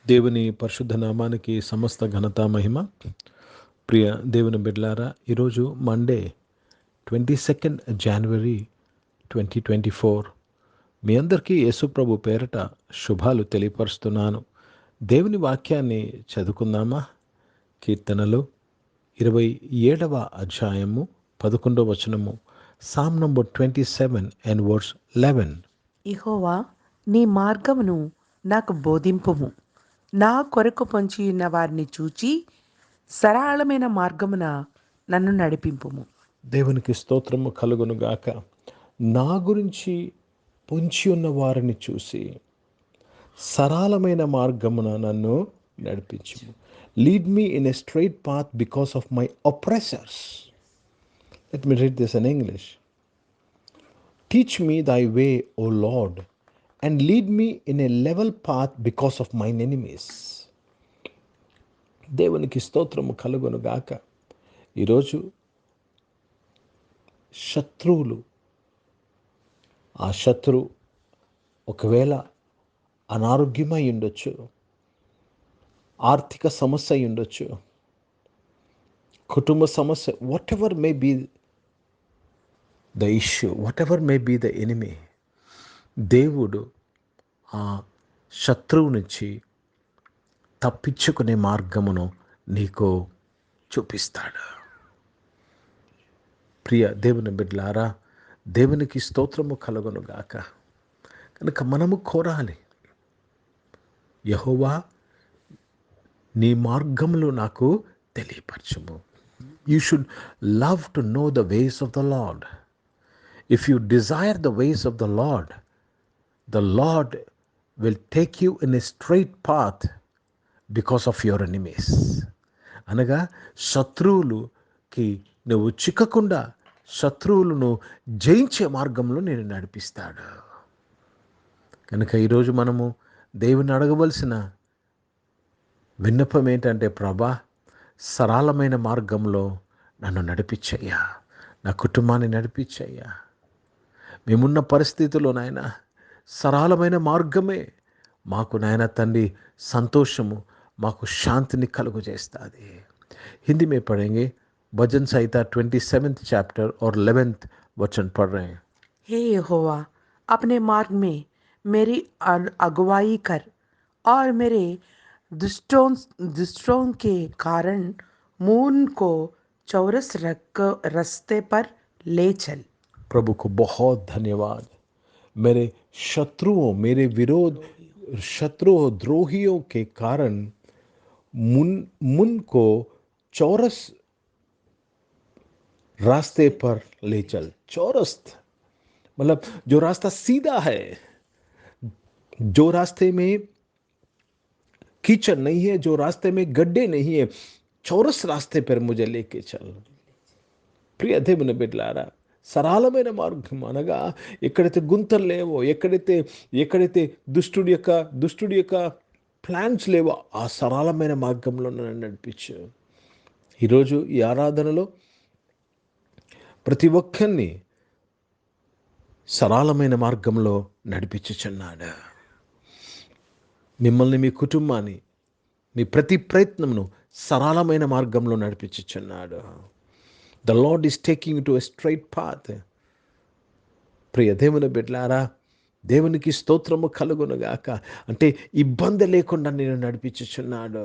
దేవుని పరిశుద్ధ నామానికి సమస్త ఘనత మహిమ. ప్రియ దేవుని బిడ్డలారా, ఈరోజు మండే 22 జనవరి 2024. మీ అందరికీ యేసుప్రభు పేరట శుభాలు తెలియపరుస్తున్నాను. దేవుని వాక్యాన్ని చదువుకుందామా? కీర్తనలు 27వ అధ్యాయము 11వ వచనము, సామ్ నంబర్ 27 and verse 11. యెహోవా, నీ మార్గమును నాకు బోధింపుము. నా కొరకు పొంచి ఉన్న వారిని చూచి సరళమైన మార్గమున నన్ను నడిపింపుము. దేవునికి స్తోత్రము కలుగునుగాక. నా గురించి పొంచి ఉన్న వారిని చూసి సరళమైన మార్గమున నన్ను నడిపించుము. Lead me in a straight path because of my oppressors. Let me read this in English. Teach me thy way, O Lord, and lead me in a level path because of mine enemies. దేవునికి స్తోత్రము కలుగును గాక. ఈరోజు శత్రువులు, ఆ శత్రు ఒకవేళ అనారోగ్యమై ఉండొచ్చు, ఆర్థిక సమస్య అయి ఉండొచ్చు, కుటుంబ సమస్య, whatever may be the issue, whatever may be the enemy, దేవుడు ఆ శత్రువు నుంచి తప్పించుకునే మార్గమును నీకు చూపిస్తాడు. ప్రియ దేవుని బిడ్డలారా, దేవునికి స్తోత్రము కలుగును గాక. కనుక మనము కోరాలి, యెహోవా నీ మార్గములు నాకు తెలియపరచుము. You should love to know the ways of the Lord. If you desire the ways of the Lord, the Lord will take you in a straight path because of your enemies. అనగా శత్రువులుకి నువ్వు చిక్కకుండా శత్రువులను జయించే మార్గంలో నేను నడిపిస్తాడు. కనుక ఈరోజు మనము దేవుని అడగవలసిన విన్నపం ఏంటంటే, ప్రభా, సరళమైన మార్గంలో నన్ను నడిపించయ్యా, నా కుటుంబాన్ని నడిపించయ్యా. మేమున్న పరిస్థితుల్లో నాయన సరళమైన మార్గమే మాకు నాయన తండ్రి సంతోషము, మాకు శాంతిని కలుగు చేస్తుంది. హిందీ में पढ़ेंगे भजन संहिता 27th चैप्टर और 11th वचन पढ़ रहे हैं. हे यहोवा, अपने मार्ग में मेरी अगुवाई कर और मेरे दुष्टों के कारण मून को चौरस रास्ते पर ले चल. प्रभु को बहुत धन्यवाद. मेरे शत्रुओं, मेरे विरोध शत्रुओं, द्रोहियों के कारण मुन को चौरस रास्ते पर ले चल. चौरस मतलब जो रास्ता सीधा है, जो रास्ते में कीचड़ नहीं है, जो रास्ते में गड्ढे नहीं है, चौरस रास्ते पर मुझे लेके चल. प्रिय దేవుని బిడ్డలారా, సరళమైన మార్గం అనగా ఎక్కడైతే గుంతలు లేవో, ఎక్కడైతే దుష్టుడి యొక్క ప్లాన్స్ లేవో, ఆ సరళమైన మార్గంలో నన్ను నడిపించు. ఈరోజు ఈ ఆరాధనలో ప్రతి ఒక్కరిని సరళమైన మార్గంలో నడిపించుచున్నాడు. మిమ్మల్ని, మీ కుటుంబాన్ని, మీ ప్రతి ప్రయత్నంను సరళమైన మార్గంలో నడిపించుచున్నాడు. The Lord is taking you to a straight path. ప్రియ దేవుని బిడ్డలారా, దేవునికి స్తోత్రము కలుగునుగాక. అంటే ఇబ్బంది లేకుండా నేను నడిపించుచున్నాడు.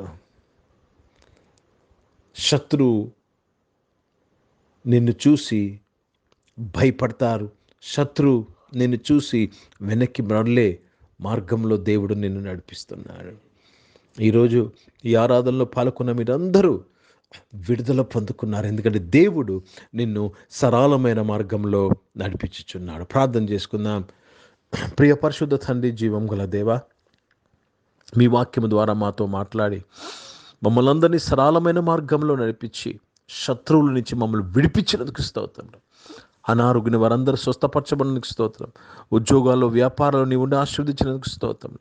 శత్రువు నిన్ను చూసి భయపడతారు. శత్రువు నిన్ను చూసి వెనక్కి మరలే మార్గంలో దేవుడు నిన్ను నడిపిస్తున్నాడు. ఈరోజు ఈ ఆరాధనలో పాల్గొన్న మీరందరూ విడుదల పొందుకున్నారు. ఎందుకంటే దేవుడు నిన్ను సరళమైన మార్గంలో నడిపించుచున్నాడు. ప్రార్థన చేసుకుందాం. ప్రియ పరిశుద్ధ తండ్రి, జీవం గల దేవా, మీ వాక్యము ద్వారా మాతో మాట్లాడి మమ్మల్ని అందరినీ సరళమైన మార్గంలో నడిపించి శత్రువుల నుంచి మమ్మల్ని విడిపించినందుకు స్తోత్రం. అనారోగ్యని వారందరూ స్వస్థపరచబడినందుకు స్తోత్రం. ఉద్యోగాల్లో, వ్యాపారాలు నీ ఉండి ఆశీర్వదించినందుకు స్తోత్రం.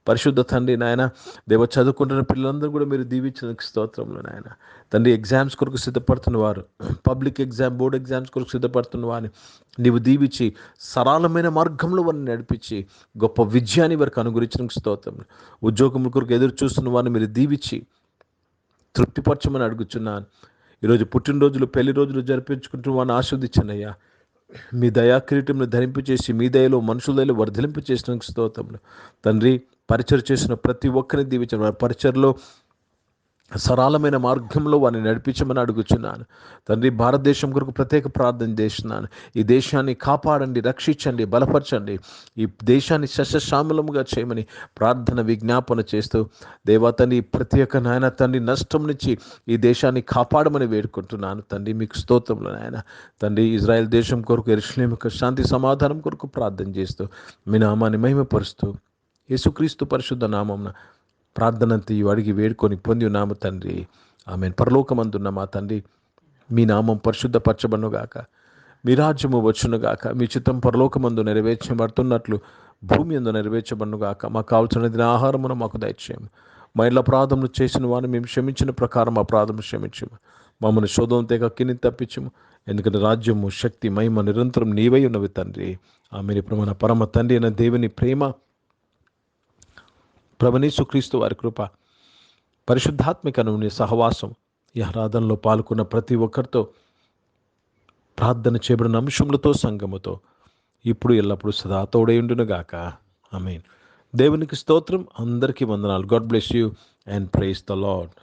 పరిశుద్ధ తండ్రి నాయన దేవ చదువుకుంటున్న పిల్లలందరూ కూడా మీరు దీవించినందుకు స్తోత్రంలో నాయన తండ్రి. ఎగ్జామ్స్ కొరకు సిద్ధపడుతున్న వారు, పబ్లిక్ ఎగ్జామ్, బోర్డ్ ఎగ్జామ్స్ కొరకు సిద్ధపడుతున్న వారిని నీవు దీవించి సరళమైన మార్గంలో వారిని నడిపించి గొప్ప విజయాన్ని వారికి అనుగురించినందుకు స్తోత్రం. ఉద్యోగం కొరకు ఎదురు చూస్తున్న వారిని మీరు దీవించి తృప్తిపరచమని అడుగుచున్నాను. ఈరోజు పుట్టినరోజులు, పెళ్లి రోజులు జరిపించుకుంటూ వారిని ఆస్వాదించండి అయ్యా. మీ దయా కిరీటంను ధరింపు చేసి మీ దయలో మనుషుల దయలో వర్ధలింపు చేసిన స్తోత్రములు తండ్రి. పరిచయం చేసిన ప్రతి ఒక్కరిని దీవించండి. వారి పరిచయలో సరళమైన మార్గంలో వారిని నడిపించమని అడుగుచున్నాను తండ్రి. భారతదేశం కొరకు ప్రత్యేక ప్రార్థన చేస్తున్నాను. ఈ దేశాన్ని కాపాడండి, రక్షించండి, బలపరచండి. ఈ దేశాన్ని సస్యశ్యామలముగా చేయమని ప్రార్థన విజ్ఞాపన చేస్తూ దేవా తండ్రి, ప్రతి ఒక్క నాయన తండ్రి నష్టం నుంచి ఈ దేశాన్ని కాపాడమని వేడుకుంటున్నాను తండ్రి. మీకు స్తోత్రములు నాయన తండ్రి. ఇజ్రాయెల్ దేశం కొరకు, యెరూషలేము యొక్క శాంతి సమాధానం కొరకు ప్రార్థన చేస్తూ మీ నామాన్ని మహిమపరుస్తూ యేసుక్రీస్తు పరిశుద్ధ నామమున ప్రార్థనంతా అడిగి వేడుకొని పొంది ఉన్నాము తండ్రి. ఆమేన్. పరలోకమందున్న మా తండ్రి, మీ నామం పరిశుద్ధపరచబడునుగాక, మీ రాజ్యము వచ్చునుగాక, మీ చిత్తం పరలోకమందు నెరవేర్చబడుతున్నట్లు భూమి యందు నెరవేర్చబడునుగాక. మాకు కావాల్సిన ఆహారమును మాకు దయచేయము. మా ఇళ్ళ అపరాధములు చేసిన వారిని మేము క్షమించిన ప్రకారం అపరాధము క్షమించము. మమ్మల్ని శోధన తెగ కిని తప్పించము. ఎందుకంటే రాజ్యము, శక్తి, మహిమ నిరంతరం నీవై ఉన్నవి తండ్రి. ఆమేన్. ఇప్పుడు మన పరమ తండ్రి అయిన దేవుని ప్రేమ, ప్రభుయేసుక్రీస్తు వారి కృప, పరిశుద్ధాత్మిక సహవాసం, ఈ ఆరాధనలో పాల్గొన్న ప్రతి ఒక్కరితో, ప్రార్థన చేయబడిన అంశములతో, సంఘముతో ఇప్పుడు ఎల్లప్పుడూ సదా తోడైయుండునుగాక. ఆమేన్. దేవునికి స్తోత్రం. అందరికీ వందనాలు. God bless you and praise the lord.